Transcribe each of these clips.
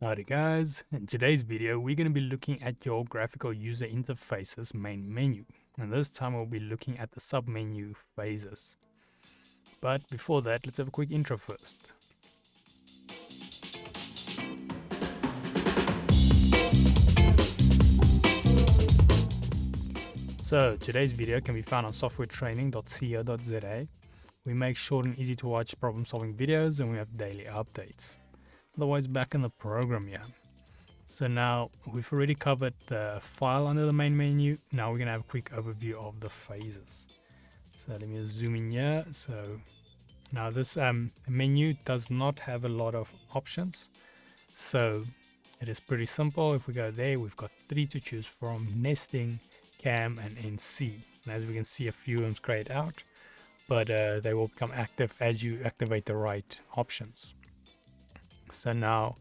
Howdy guys, in today's video we're going to be looking at your graphical user interface's main menu, and this time we'll be looking at the submenu phases. But before that, let's have a quick intro first. So today's video can be found on softwaretraining.co.za. We make short and easy to watch problem solving videos, and we have daily updates. Otherwise, back in the program here. So now we've already covered the file under the main menu. Now we're going to have a quick overview of the phases. So let me zoom in here. So now this menu does not have a lot of options. So it is pretty simple. If we go there, we've got 3 to choose from: nesting, CAM, and NC. And as we can see, a few of them grayed out, but they will become active as you activate the right options. So now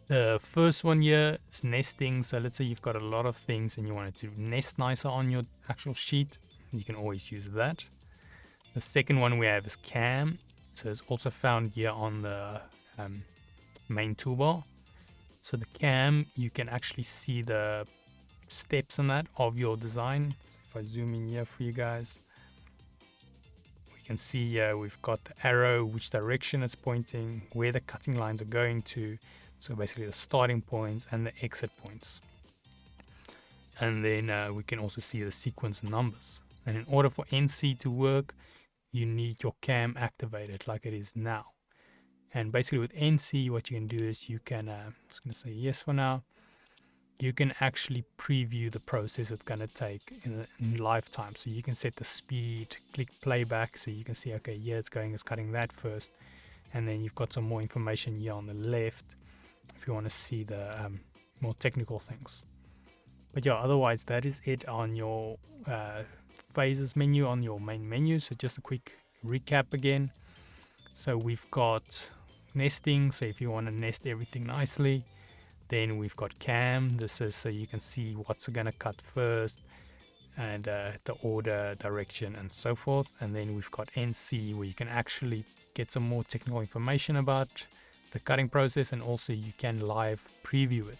the first one here is nesting. So let's say you've got a lot of things and you want it to nest nicer on your actual sheet. You can always use that. The second one we have is CAM. So it's also found here on the main toolbar. So the CAM, you can actually see the steps in that of your design. So if I zoom in here for you guys, you can see here we've got the arrow, which direction it's pointing, where the cutting lines are going to. So basically the starting points and the exit points. And then we can also see the sequence numbers. And in order for NC to work, you need your CAM activated like it is now. And basically with NC, what you can do is you can, I'm just going to say yes for now. You can actually preview the process it's going to take in lifetime. So you can set the speed, click playback, so you can see, okay, yeah, it's cutting that first. And then you've got some more information here on the left if you want to see the more technical things. But yeah, otherwise that is it on your phases menu on your main menu. So just a quick recap again. So we've got nesting, so if you want to nest everything nicely. Then we've got CAM. This is so you can see what's going to cut first, and the order, direction, and so forth. And then we've got NC, where you can actually get some more technical information about the cutting process, and also you can live preview it.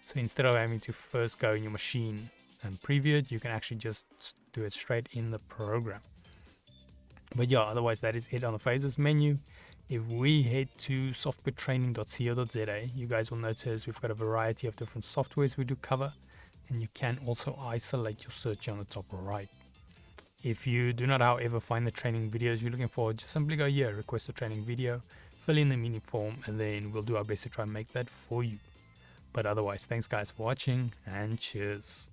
So instead of having to first go in your machine and preview it, you can actually just do it straight in the program. But yeah, otherwise that is it on the phases menu. If we head to softwaretraining.co.za, you guys will notice we've got a variety of different softwares we do cover, and you can also isolate your search on the top right. If you do not, however, find the training videos you're looking for, just simply go here, request a training video, fill in the mini form, and then we'll do our best to try and make that for you. But otherwise, thanks guys for watching, and cheers.